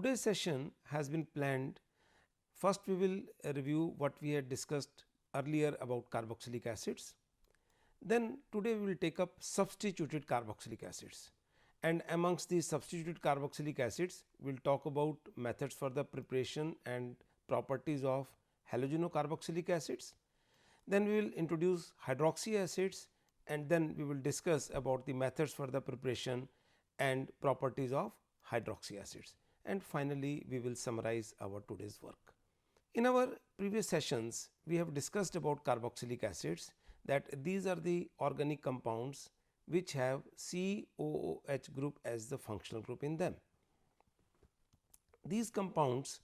today's session has been planned. First we will review what we had discussed earlier about carboxylic acids. Then today we will take up substituted carboxylic acids, and amongst these substituted carboxylic acids we will talk about methods for the preparation and properties of halogenocarboxylic acids. Then we will introduce hydroxy acids, and then we will discuss about the methods for the preparation and properties of hydroxy acids, and finally we will summarize our today's work. In our previous sessions we have discussed about carboxylic acids, that these are the organic compounds which have COOH group as the functional group in them. These compounds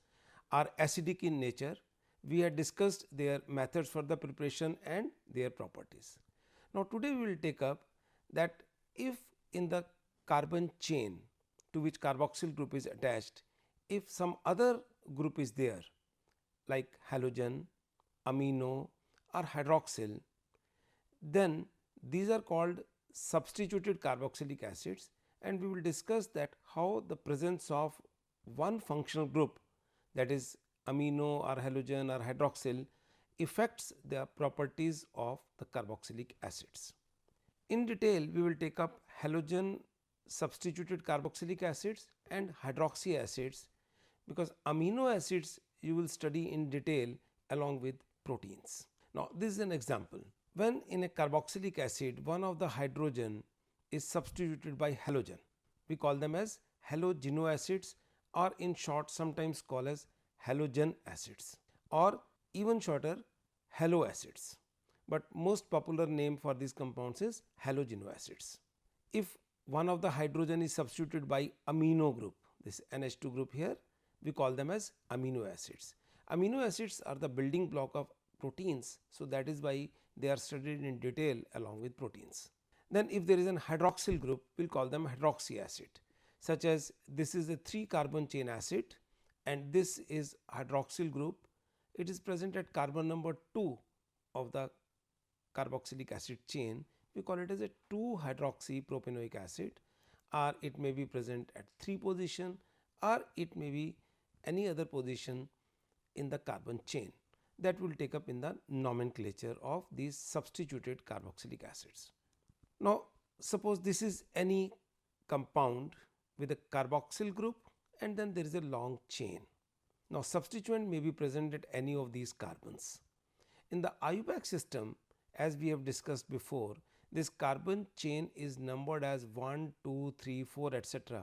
are acidic in nature. We had discussed their methods for the preparation and their properties. Now today we will take up that if in the carbon chain to which carboxyl group is attached, if some other group is there like halogen, amino or hydroxyl, then these are called substituted carboxylic acids, and we will discuss that how the presence of one functional group, that is amino or halogen or hydroxyl, affects the properties of the carboxylic acids. In detail we will take up halogen substituted carboxylic acids and hydroxy acids, because amino acids you will study in detail along with proteins. Now this is an example. When in a carboxylic acid one of the hydrogen is substituted by halogen, we call them as halogeno acids, or in short sometimes called as halogen acids, or even shorter halo acids, but most popular name for these compounds is halogeno acids. If one of the hydrogen is substituted by amino group, this NH2 group here, we call them as amino acids. Amino acids are the building block of proteins, so that is why they are studied in detail along with proteins. Then if there is an hydroxyl group, we will call them hydroxy acid, such as this is a 3 carbon chain acid and this is hydroxyl group. It is present at carbon number 2 of the carboxylic acid chain. We call it as a 2 hydroxy propanoic acid, or it may be present at 3 position, or it may be any other position in the carbon chain. That will take up in the nomenclature of these substituted carboxylic acids. Now suppose this is any compound with a carboxyl group and then there is a long chain. Now substituent may be present at any of these carbons. In the IUPAC system, as we have discussed before, this carbon chain is numbered as 1, 2, 3, 4 etc.,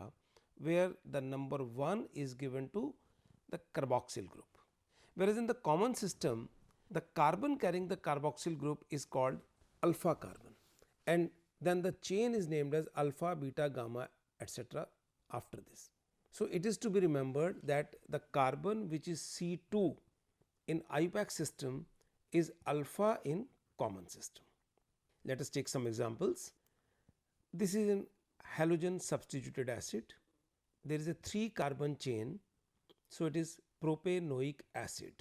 where the number 1 is given to the carboxyl group. Whereas in the common system, the carbon carrying the carboxyl group is called alpha carbon, and then the chain is named as alpha, beta, gamma etc. after this. So it is to be remembered that the carbon which is C2 in IUPAC system is alpha in common system. Let us take some examples. This is an halogen substituted acid. There is a 3 carbon chain, so it is propanoic acid,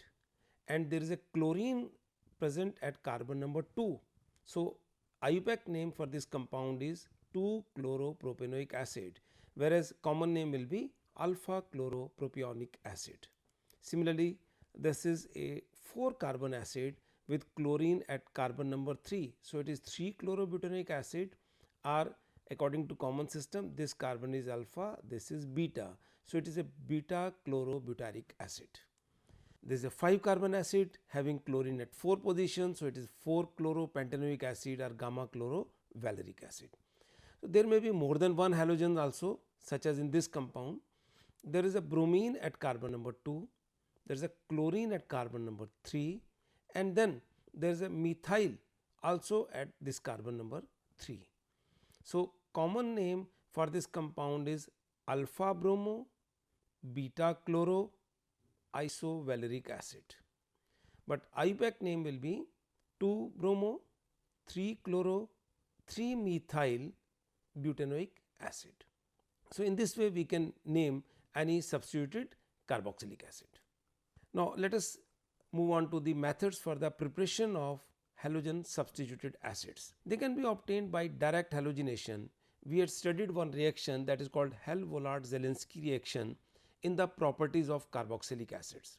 and there is a chlorine present at carbon number 2. So IUPAC name for this compound is 2-chloropropanoic acid, whereas common name will be alpha chloropropionic acid. Similarly, this is a 4 carbon acid with chlorine at carbon number 3. So it is 3-chlorobutanoic acid, or according to common system this carbon is alpha, this is beta. So it is a beta chlorobutyric acid. There is a 5 carbon acid having chlorine at 4 position, so it is 4-chloropentanoic acid or gamma chlorovaleric acid. So there may be more than one halogen also, such as in this compound. There is a bromine at carbon number 2, there is a chlorine at carbon number 3, and then there is a methyl also at this carbon number 3. So common name for this compound is alpha bromo, beta chloro, isovaleric acid, but IUPAC name will be 2 bromo, 3 chloro, 3 methyl butanoic acid. So in this way we can name any substituted carboxylic acid. Now let us move on to the methods for the preparation of halogen substituted acids. They can be obtained by direct halogenation. We had studied one reaction that is called Hell-Vollard-Zelinsky reaction, in the properties of carboxylic acids.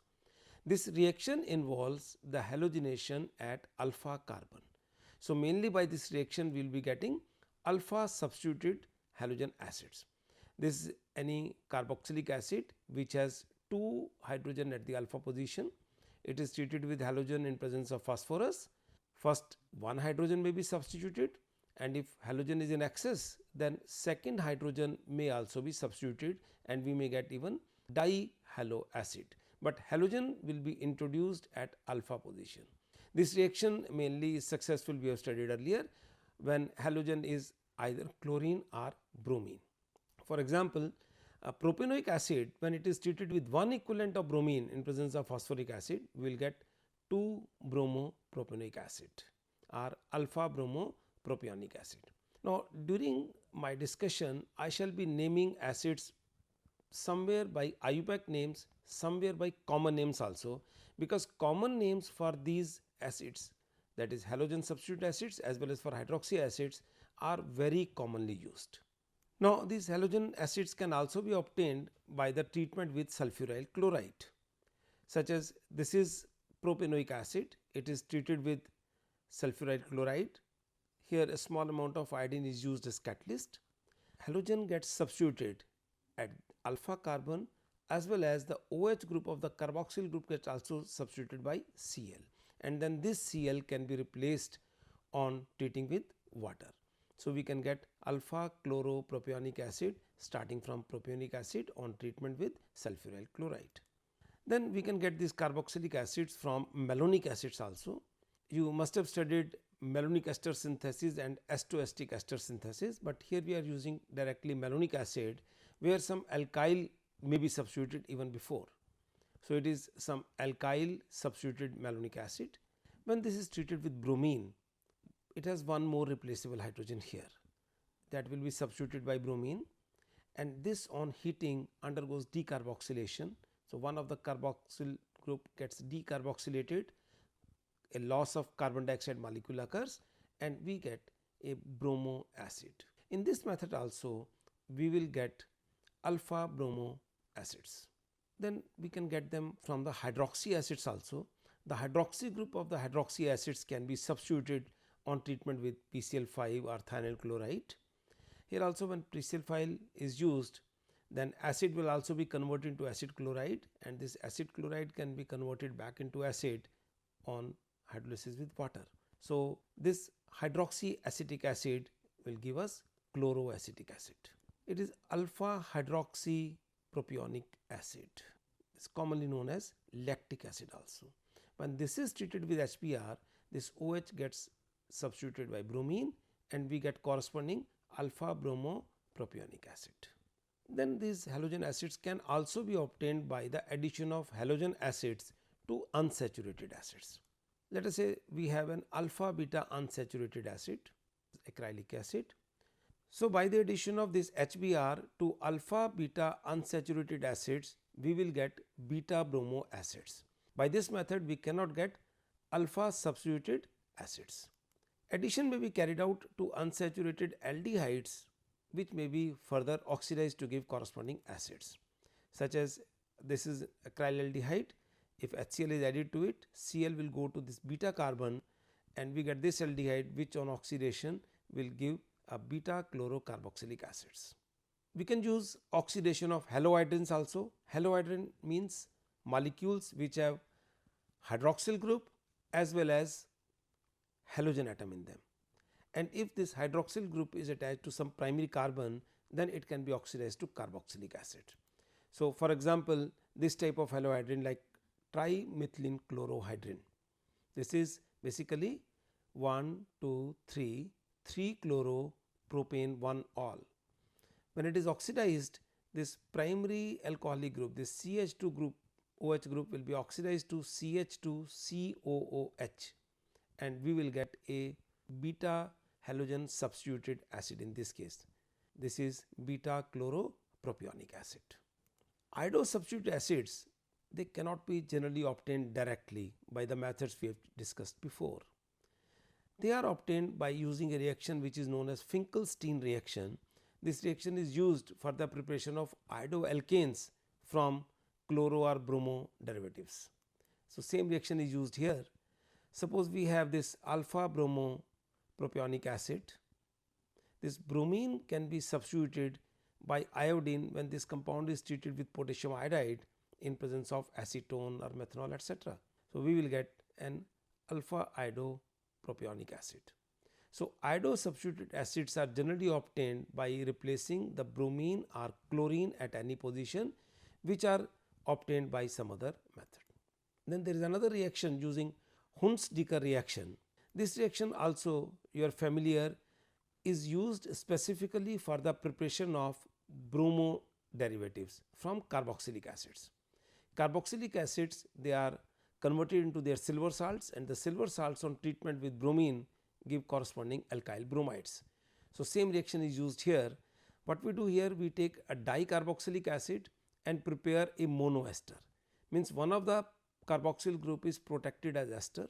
This reaction involves the halogenation at alpha carbon. So, mainly by this reaction we will be getting alpha substituted halogen acids. This is any carboxylic acid which has 2 hydrogen at the alpha position. It is treated with halogen in presence of phosphorus. First one hydrogen may be substituted, and if halogen is in excess, then second hydrogen may also be substituted and we may get even dihalo acid, but halogen will be introduced at alpha position. This reaction mainly is successful, we have studied earlier, when halogen is either chlorine or bromine. For example, propanoic acid, when it is treated with one equivalent of bromine in presence of phosphoric acid, we will get 2 bromopropanoic acid or alpha bromopropionic acid. Now, during my discussion I shall be naming acids somewhere by IUPAC names, somewhere by common names also, because common names for these acids, that is halogen substitute acids as well as for hydroxy acids, are very commonly used. Now, these halogen acids can also be obtained by the treatment with sulfuryl chloride, such as this is propanoic acid, it is treated with sulfuryl chloride. Here a small amount of iodine is used as catalyst. Halogen gets substituted at alpha carbon as well as the OH group of the carboxyl group gets also substituted by Cl, and then this Cl can be replaced on treating with water. So, we can get alpha chloropropionic acid starting from propionic acid on treatment with sulfuryl chloride. Then we can get these carboxylic acids from malonic acids also. You must have studied malonic ester synthesis and S2-estic ester synthesis, but here we are using directly malonic acid where some alkyl may be substituted even before. So, it is some alkyl substituted malonic acid. When this is treated with bromine, it has one more replaceable hydrogen here that will be substituted by bromine, and this on heating undergoes decarboxylation. So, one of the carboxyl group gets decarboxylated, a loss of carbon dioxide molecule occurs and we get a bromo acid. In this method also we will get alpha bromo acids. Then we can get them from the hydroxy acids also. The hydroxy group of the hydroxy acids can be substituted on treatment with PCl5 or thionyl chloride. Here also when PCl5 is used, then acid will also be converted into acid chloride, and this acid chloride can be converted back into acid on hydrolysis with water. So, this hydroxy acetic acid will give us chloroacetic acid. It is alpha hydroxy propionic acid. It is commonly known as lactic acid also. When this is treated with HBr, this OH gets substituted by bromine and we get corresponding alpha bromopropionic acid. Then these halogen acids can also be obtained by the addition of halogen acids to unsaturated acids. Let us say we have an alpha beta unsaturated acid, acrylic acid. So, by the addition of this HBr to alpha beta unsaturated acids, we will get beta bromo acids. By this method we cannot get alpha substituted acids. Addition may be carried out to unsaturated aldehydes which may be further oxidized to give corresponding acids, such as this is acrylaldehyde. If HCl is added to it, Cl will go to this beta carbon and we get this aldehyde which on oxidation will give a beta chlorocarboxylic acids. We can use oxidation of halohydrins also. Halohydrin means molecules which have hydroxyl group as well as halogen atom in them, and if this hydroxyl group is attached to some primary carbon, then it can be oxidized to carboxylic acid. So, for example, this type of halohydrin like trimethylene chlorohydrin, this is basically 1, 2, 3 chloropropane 1 all. When it is oxidized, this primary alcoholic group, this CH2 group, OH group will be oxidized to CH2COOH and we will get a beta halogen substituted acid in this case. This is beta chloropropionic acid. Iodo substituted acids, they cannot be generally obtained directly by the methods we have discussed before. They are obtained by using a reaction which is known as Finkelstein reaction. This reaction is used for the preparation of iodoalkanes from chloro or bromo derivatives. So, same reaction is used here. Suppose we have this alpha bromo propionic acid. This bromine can be substituted by iodine when this compound is treated with potassium iodide in presence of acetone or methanol, etc. So, we will get an alpha iodopropionic acid. So, iodo substituted acids are generally obtained by replacing the bromine or chlorine at any position, which are obtained by some other method. Then there is another reaction using Hunds-Dicker reaction. This reaction also you are familiar, is used specifically for the preparation of bromo derivatives from carboxylic acids. Carboxylic acids, they are converted into their silver salts, and the silver salts on treatment with bromine give corresponding alkyl bromides. So, same reaction is used here. What we do here, we take a dicarboxylic acid and prepare a monoester, means one of the carboxyl group is protected as ester,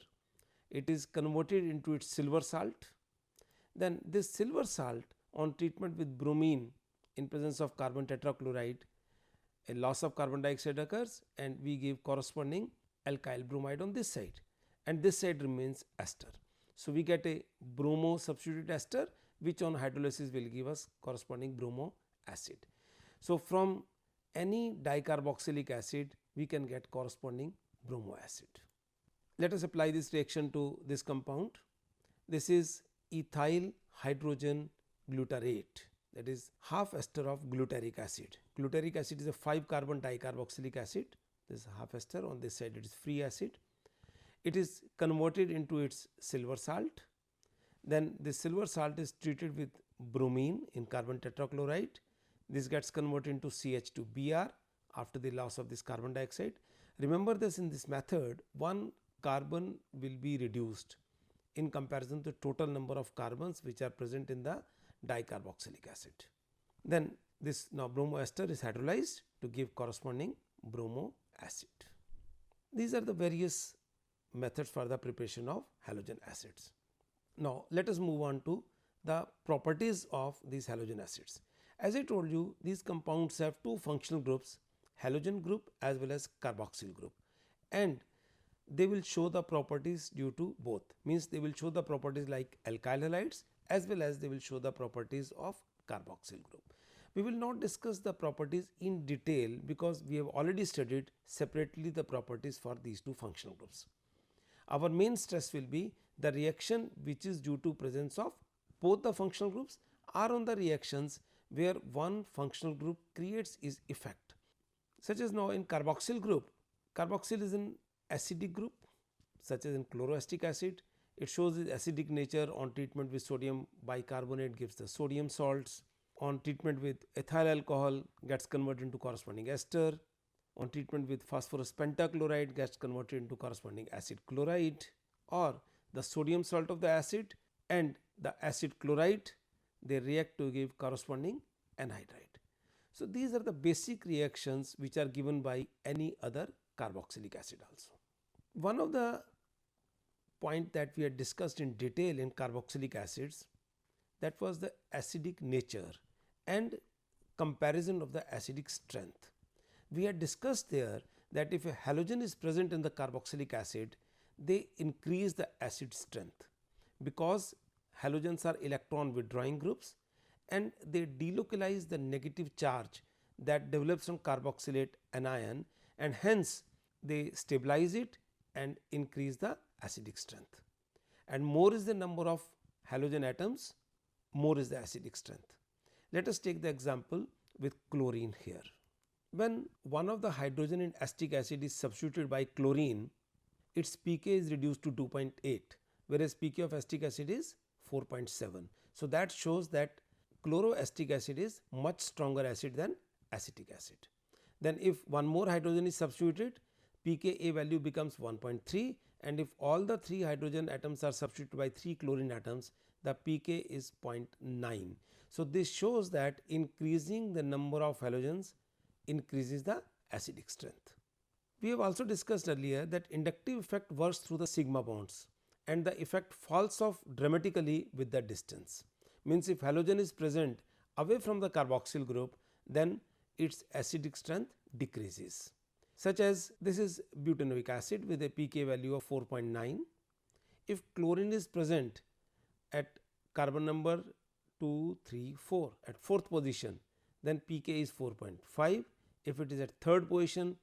it is converted into its silver salt. Then this silver salt on treatment with bromine in presence of carbon tetrachloride, a loss of carbon dioxide occurs and we give corresponding alkyl bromide on this side, and this side remains ester. So, we get a bromo substituted ester, which on hydrolysis will give us corresponding bromo acid. So, from any dicarboxylic acid we can get corresponding bromo acid. Let us apply this reaction to this compound. This is ethyl hydrogen glutarate, that is half ester of glutaric acid. Glutaric acid is a 5 carbon dicarboxylic acid. This is half ester, on this side it is free acid. It is converted into its silver salt. Then this silver salt is treated with bromine in carbon tetrachloride. This gets converted into CH2Br after the loss of this carbon dioxide. Remember this, in this method one carbon will be reduced in comparison to total number of carbons which are present in the dicarboxylic acid. Then this now bromo ester is hydrolyzed to give corresponding bromo acid. These are the various methods for the preparation of halogen acids. Now, let us move on to the properties of these halogen acids. As I told you, these compounds have two functional groups, halogen group as well as carboxyl group, and they will show the properties due to both, means they will show the properties like alkyl halides as well as they will show the properties of carboxyl group. We will not discuss the properties in detail because we have already studied separately the properties for these two functional groups. Our main stress will be the reaction which is due to presence of both the functional groups or on the reactions where one functional group creates its effect, such as now in carboxyl group. Carboxyl is an acidic group, such as in chloroacetic acid. It shows its acidic nature on treatment with sodium bicarbonate, gives the sodium salts. On treatment with ethyl alcohol gets converted into corresponding ester. On treatment with phosphorus pentachloride gets converted into corresponding acid chloride, or the sodium salt of the acid and the acid chloride, they react to give corresponding anhydride. So, these are the basic reactions which are given by any other carboxylic acid also. One of the point that we had discussed in detail in carboxylic acids, that was the acidic nature and comparison of the acidic strength. We had discussed there that if a halogen is present in the carboxylic acid, they increase the acid strength because halogens are electron withdrawing groups and they delocalize the negative charge that develops on carboxylate anion, and hence they stabilize it and increase the acidic strength. And more is the number of halogen atoms, more is the acidic strength. Let us take the example with chlorine here. When one of the hydrogen in acetic acid is substituted by chlorine, its pK is reduced to 2.8, whereas pK of acetic acid is 4.7. So, that shows that chloroacetic acid is much stronger acid than acetic acid. Then if one more hydrogen is substituted, pKa value becomes 1.3, and if all the 3 hydrogen atoms are substituted by 3 chlorine atoms, the pK is 0.9. So, this shows that increasing the number of halogens increases the acidic strength. We have also discussed earlier that inductive effect works through the sigma bonds and the effect falls off dramatically with the distance. Means if halogen is present away from the carboxyl group, then its acidic strength decreases, such as this is butanoic acid with a pK value of 4.9. If chlorine is present at carbon number 2, 3, 4 at fourth position, then pK is 4.5. If it is at third position,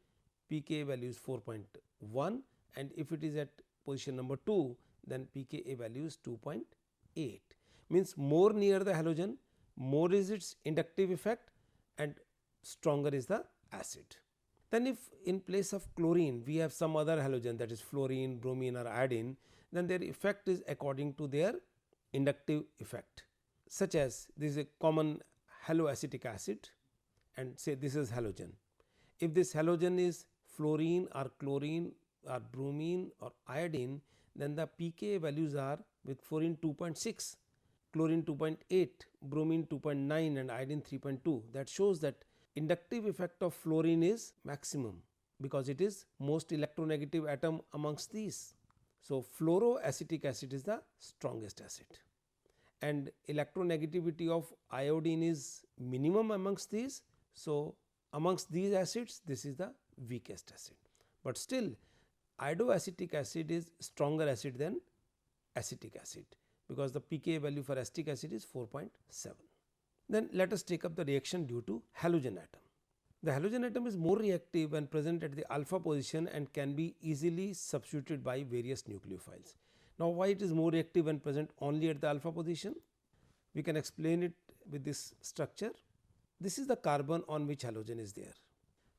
pK value is 4.1, and if it is at position number 2, then pKa value is 2.8. Means more near the halogen, more is its inductive effect and stronger is the acid. Then if in place of chlorine we have some other halogen, that is fluorine, bromine or iodine, then their effect is according to their inductive effect, such as this is a common haloacetic acid and say this is halogen. If this halogen is fluorine or chlorine or bromine or iodine, then the pKa values are with fluorine 2.6, chlorine 2.8, bromine 2.9 and iodine 3.2. That shows that inductive effect of fluorine is maximum because it is most electronegative atom amongst these. So, fluoroacetic acid is the strongest acid, and electronegativity of iodine is minimum amongst these. So, amongst these acids this is the weakest acid, but still iodoacetic acid is stronger acid than acetic acid because the pKa value for acetic acid is 4.7. Then let us take up the reaction due to halogen atom. The halogen atom is more reactive when present at the alpha position and can be easily substituted by various nucleophiles. Now, why it is more reactive when present only at the alpha position? We can explain it with this structure. This is the carbon on which halogen is there.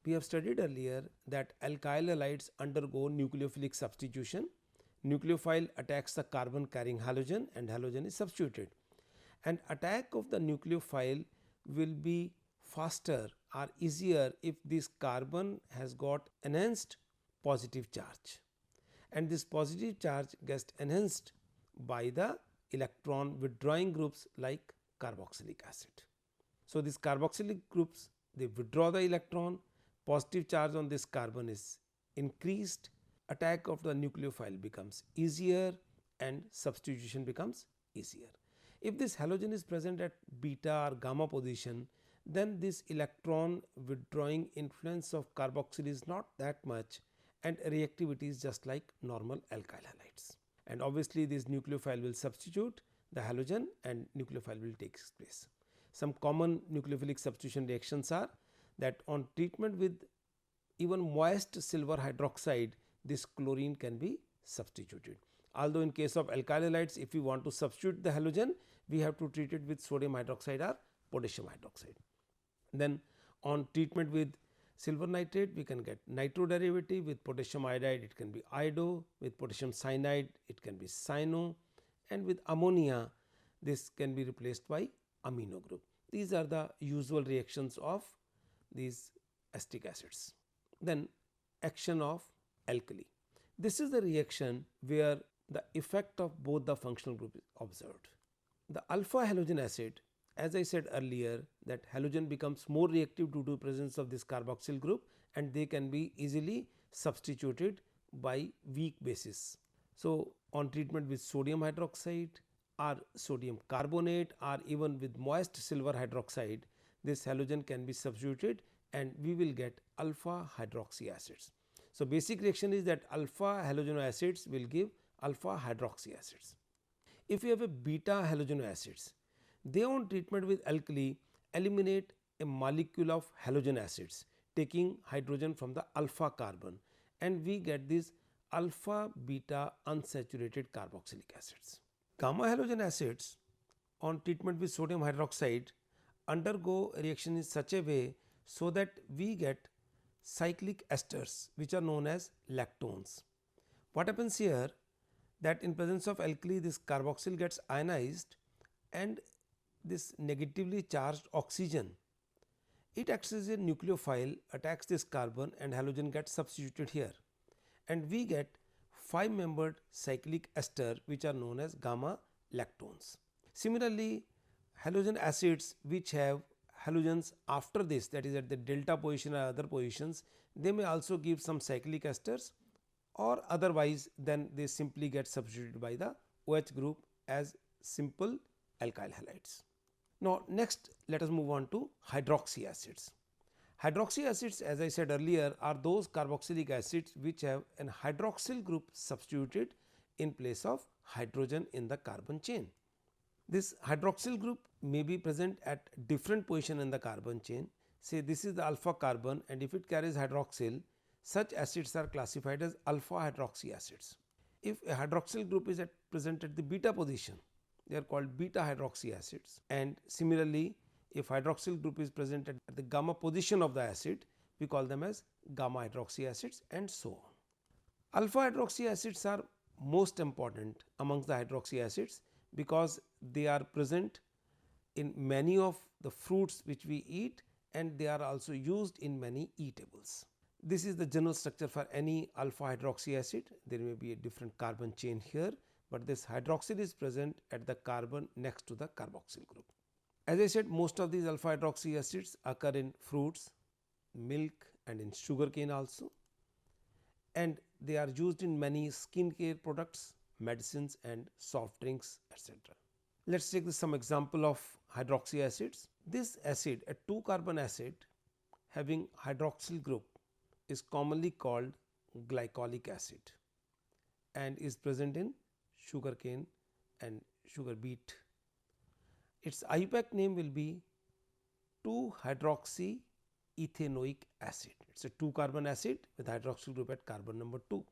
We have studied earlier that alkyl halides undergo nucleophilic substitution. Nucleophile attacks the carbon carrying halogen and halogen is substituted, and attack of the nucleophile will be faster or easier if this carbon has got enhanced positive charge, and this positive charge gets enhanced by the electron withdrawing groups like carboxylic acid. So, these carboxylic groups, they withdraw the electron, positive charge on this carbon is increased, attack of the nucleophile becomes easier and substitution becomes easier. If this halogen is present at beta or gamma position, then this electron withdrawing influence of carboxyl is not that much and reactivity is just like normal alkyl halides. And obviously, this nucleophile will substitute the halogen and nucleophile will take place. Some common nucleophilic substitution reactions are that on treatment with even moist silver hydroxide, this chlorine can be substituted. Although in case of alkyl halides, if we want to substitute the halogen, we have to treat it with sodium hydroxide or potassium hydroxide. Then on treatment with silver nitrate, we can get nitro derivative. With potassium iodide, it can be iodo. With potassium cyanide, it can be cyano, and with ammonia, this can be replaced by amino group. These are the usual reactions of these acetic acids. Then action of alkali. This is the reaction where the effect of both the functional group is observed. The alpha halogen acid, as I said earlier, that halogen becomes more reactive due to presence of this carboxyl group and they can be easily substituted by weak bases. So, on treatment with sodium hydroxide or sodium carbonate or even with moist silver hydroxide, this halogen can be substituted and we will get alpha hydroxy acids. So, basic reaction is that alpha halogeno acids will give alpha hydroxy acids. If you have a beta halogeno acids, they on treatment with alkali eliminate a molecule of halogen acids taking hydrogen from the alpha carbon and we get these alpha beta unsaturated carboxylic acids. Gamma halogen acids on treatment with sodium hydroxide undergo a reaction in such a way so that we get cyclic esters which are known as lactones. What happens here, that in presence of alkali this carboxyl gets ionized and this negatively charged oxygen, it acts as a nucleophile, attacks this carbon and halogen gets substituted here and we get 5-membered cyclic ester which are known as gamma lactones. Similarly, halogen acids which have halogens after this, that is at the delta position or other positions, they may also give some cyclic esters or otherwise then they simply get substituted by the OH group as simple alkyl halides. Now, next let us move on to hydroxy acids. Hydroxy acids, as I said earlier, are those carboxylic acids which have an hydroxyl group substituted in place of hydrogen in the carbon chain. This hydroxyl group may be present at different position in the carbon chain. Say this is the alpha carbon, and if it carries hydroxyl, such acids are classified as alpha hydroxy acids. If a hydroxyl group is present at the beta position, they are called beta hydroxy acids, and similarly if hydroxyl group is present at the gamma position of the acid, we call them as gamma hydroxy acids, and so on. Alpha hydroxy acids are most important amongst the hydroxy acids because they are present in many of the fruits which we eat, and they are also used in many eatables. This is the general structure for any alpha hydroxy acid. There may be a different carbon chain here, but this hydroxyl is present at the carbon next to the carboxyl group. As I said, most of these alpha hydroxy acids occur in fruits, milk, and in sugarcane also, and they are used in many skin care products, medicines, and soft drinks, etc. Let us take some example of hydroxy acids. This acid, a 2 carbon acid having hydroxyl group, is commonly called glycolic acid and is present in sugarcane and sugar beet. Its IUPAC name will be 2-hydroxy ethanoic acid. It is a 2 carbon acid with hydroxyl group at carbon number 2.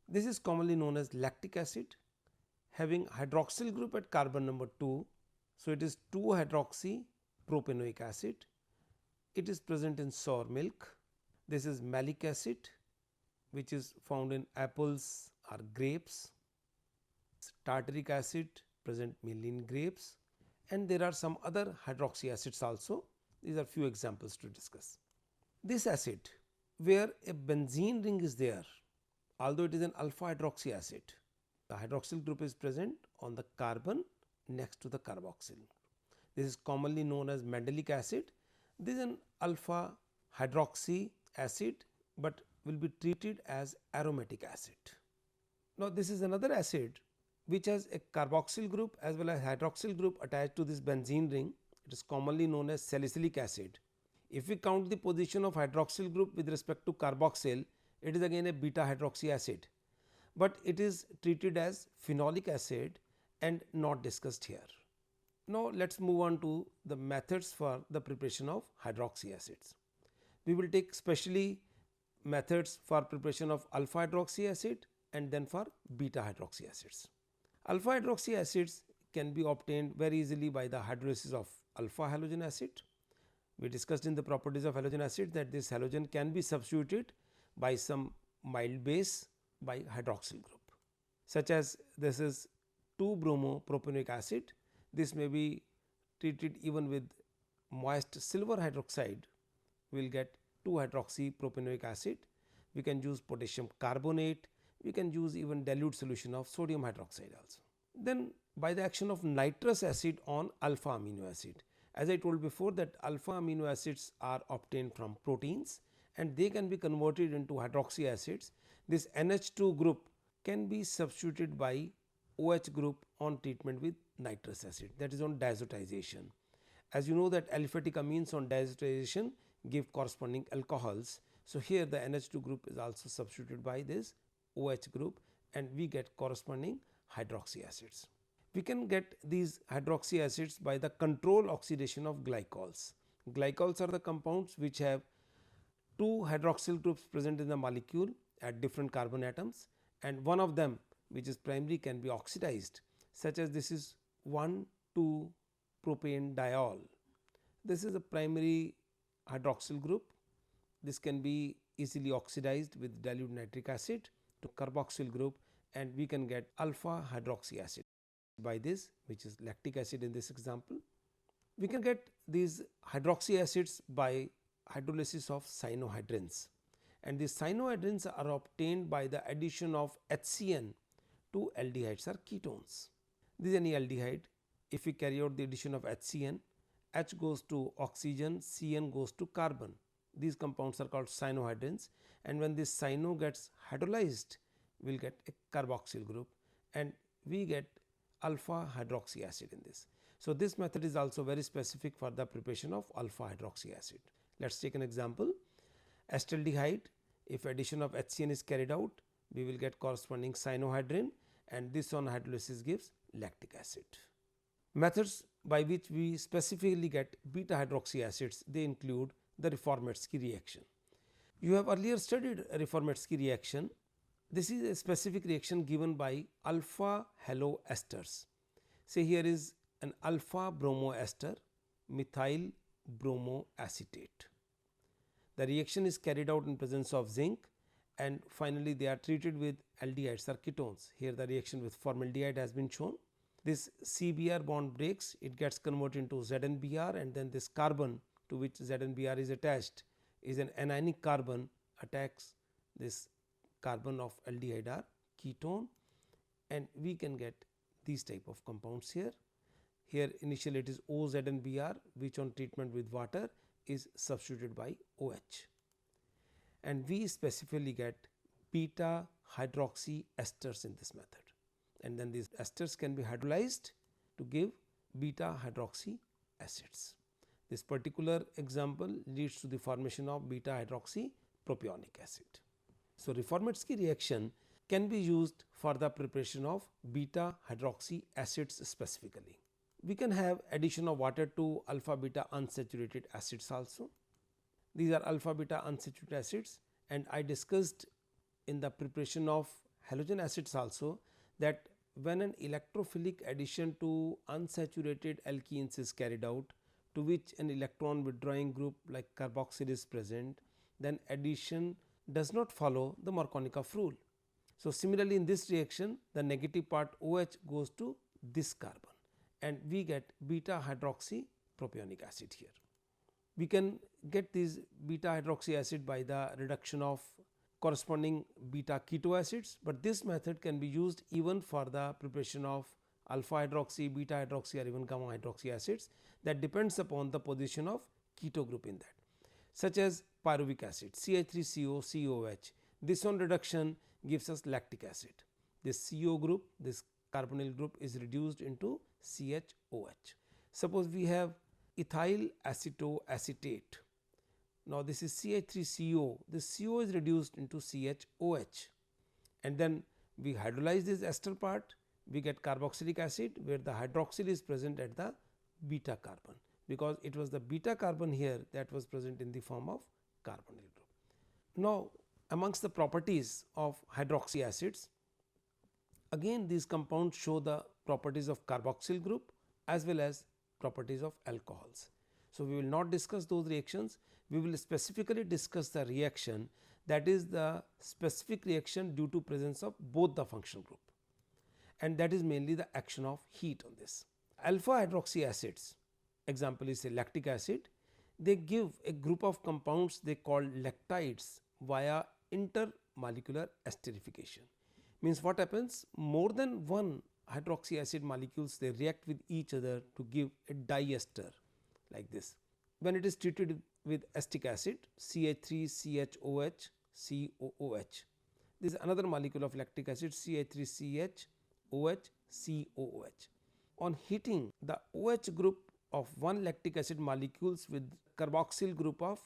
This is commonly known as lactic acid having hydroxyl group at carbon number 2. So, it is 2-hydroxy propanoic acid. It is present in sour milk. This is malic acid which is found in apples or grapes, tartaric acid present mainly in grapes, and there are some other hydroxy acids also. These are few examples to discuss. This acid where a benzene ring is there, although it is an alpha hydroxy acid, the hydroxyl group is present on the carbon next to the carboxyl. This is commonly known as mandelic acid. This is an alpha hydroxy acid, but will be treated as aromatic acid. Now, this is another acid which has a carboxyl group as well as hydroxyl group attached to this benzene ring. It is commonly known as salicylic acid. If we count the position of hydroxyl group with respect to carboxyl, it is again a beta hydroxy acid, but it is treated as phenolic acid and not discussed here. Now, let us move on to the methods for the preparation of hydroxy acids. We will take specially methods for preparation of alpha hydroxy acid and then for beta hydroxy acids. Alpha hydroxy acids can be obtained very easily by the hydrolysis of alpha halogen acid. We discussed in the properties of halogen acid that this halogen can be substituted by some mild base by hydroxyl group, such as this is 2-bromo-propanoic acid. This may be treated even with moist silver hydroxide. We will get 2-hydroxy propanoic acid. We can use potassium carbonate. We can use even dilute solution of sodium hydroxide also. Then by the action of nitrous acid on alpha amino acid. As I told before that alpha amino acids are obtained from proteins and they can be converted into hydroxy acids. This NH2 group can be substituted by OH group on treatment with nitrous acid, that is on diazotization. As you know that aliphatic amines on diazotization give corresponding alcohols. So, here the NH2 group is also substituted by this OH group and we get corresponding hydroxy acids. We can get these hydroxy acids by the control oxidation of glycols. Glycols are the compounds which have 2 hydroxyl groups present in the molecule at different carbon atoms, and one of them which is primary can be oxidized, such as this is 1,2-propane diol. This is a primary hydroxyl group. This can be easily oxidized with dilute nitric acid to carboxyl group and we can get alpha hydroxy acid by this, which is lactic acid in this example. We can get these hydroxy acids by hydrolysis of cyanohydrins, and these cyanohydrins are obtained by the addition of HCN to aldehydes or ketones. This is any aldehyde. If we carry out the addition of HCN, H goes to oxygen, CN goes to carbon. These compounds are called cyanohydrins, and when this cyano gets hydrolyzed, we will get a carboxyl group and we get alpha hydroxy acid in this. So, this method is also very specific for the preparation of alpha hydroxy acid. Let us take an example. Acetaldehyde, if addition of HCN is carried out, we will get corresponding cyanohydrin, and this on hydrolysis gives lactic acid. Methods by which we specifically get beta hydroxy acids, they include the Reformatsky reaction. You have earlier studied Reformatsky reaction. This is a specific reaction given by alpha haloesters. Say here is an alpha bromoester methyl bromoacetate. The reaction is carried out in presence of zinc, and finally they are treated with aldehydes or ketones. Here the reaction with formaldehyde has been shown. This CBr bond breaks, it gets converted into ZnBr, and then this carbon to which ZnBr is attached is an anionic carbon, attacks this carbon of aldehyde or ketone, and we can get these type of compounds here. Here initially it is OZnBr, which on treatment with water is substituted by OH, and we specifically get beta hydroxy esters in this method, and then these esters can be hydrolyzed to give beta hydroxy acids. This particular example leads to the formation of beta hydroxy propionic acid. So, Reformatsky reaction can be used for the preparation of beta hydroxy acids specifically. We can have addition of water to alpha beta unsaturated acids also. These are alpha beta unsaturated acids, and I discussed in the preparation of halogen acids also that when an electrophilic addition to unsaturated alkenes is carried out, to which an electron withdrawing group like carboxyl is present, then addition does not follow the Markovnikov rule. So, similarly in this reaction the negative part OH goes to this carbon, and we get beta hydroxy propionic acid here. We can get this beta hydroxy acid by the reduction of corresponding beta keto acids, but this method can be used even for the preparation of alpha hydroxy, beta hydroxy, or even gamma hydroxy acids. That depends upon the position of keto group in that, such as pyruvic acid CH3CO COOH. This one reduction gives us lactic acid. This CO group, this carbonyl group is reduced into CHOH. Suppose we have ethyl acetoacetate. Now this is CH3CO, this CO is reduced into CHOH, and then we hydrolyze this ester part, we get carboxylic acid where the hydroxyl is present at the beta carbon, because it was the beta carbon here that was present in the form of carbonyl group. Now amongst the properties of hydroxy acids, again these compounds show the properties of carboxyl group as well as properties of alcohols. So, we will not discuss those reactions, we will specifically discuss the reaction that is the specific reaction due to presence of both the functional group, and that is mainly the action of heat on this. Alpha hydroxy acids, example is a lactic acid, they give a group of compounds they call lactides via intermolecular esterification. Means what happens, more than one hydroxy acid molecules they react with each other to give a diester like this. When it is treated with acetic acid CH3CHOH COOH, this is another molecule of lactic acid CH3CHOH COOH. On heating, the OH group of one lactic acid molecules with carboxyl group of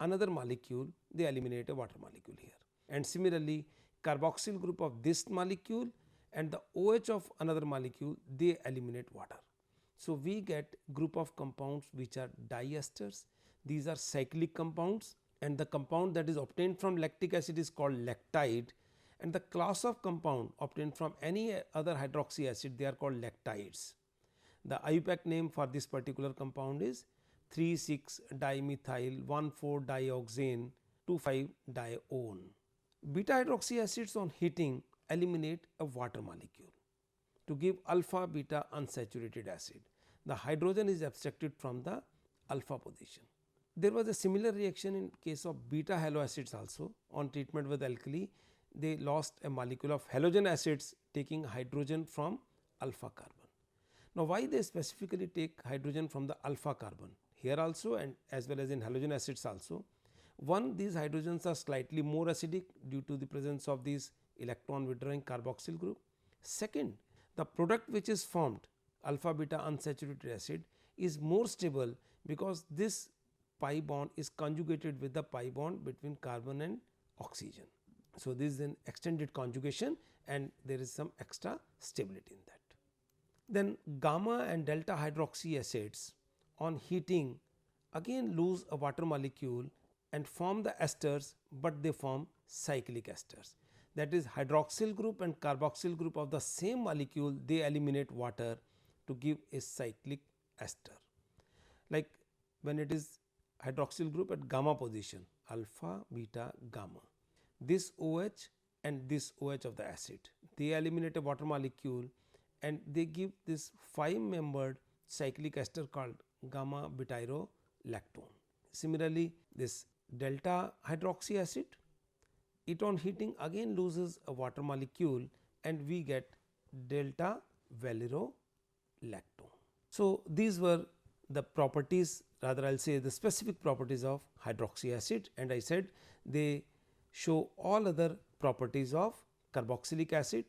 another molecule, they eliminate a water molecule here, and similarly carboxyl group of this molecule and the OH of another molecule, they eliminate water. So, we get group of compounds which are diesters. These are cyclic compounds, and the compound that is obtained from lactic acid is called lactide, and the class of compound obtained from any other hydroxy acid, they are called lactides. The IUPAC name for this particular compound is 3,6-dimethyl 1,4-dioxane 2,5-dione. Beta hydroxy acids on heating eliminate a water molecule to give alpha beta unsaturated acid. The hydrogen is abstracted from the alpha position. There was a similar reaction in case of beta haloacids also. On treatment with alkali, they lost a molecule of halogen acids taking hydrogen from alpha carbon. Now, why they specifically take hydrogen from the alpha carbon? Here also and as well as in halogen acids also. One, these hydrogens are slightly more acidic due to the presence of these electron withdrawing carboxyl group. Second, the product which is formed, alpha beta unsaturated acid, is more stable because this pi bond is conjugated with the pi bond between carbon and oxygen. So, this is an extended conjugation and there is some extra stability in that. Then gamma and delta hydroxy acids on heating again lose a water molecule and form the esters, but they form cyclic esters. That is, hydroxyl group and carboxyl group of the same molecule, they eliminate water to give a cyclic ester. Like when it is hydroxyl group at gamma position, alpha, beta, gamma, this OH and this OH of the acid, they eliminate a water molecule and they give this 5-membered cyclic ester called gamma butyrolactone. Similarly, this delta hydroxy acid, it on heating again loses a water molecule and we get delta valero lactone. So, these were the properties, rather I will say the specific properties of hydroxy acid, and I said they show all other properties of carboxylic acid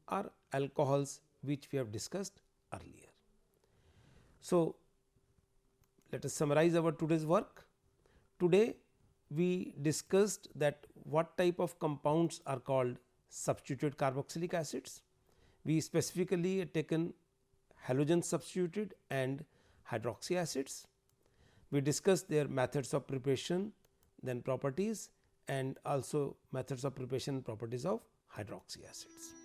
or alcohols which we have discussed earlier. So, let us summarize our today's work. Today we discussed that what type of compounds are called substituted carboxylic acids. We specifically taken halogen substituted and hydroxy acids. We discussed their methods of preparation, then properties, and also methods of preparation and properties of hydroxy acids.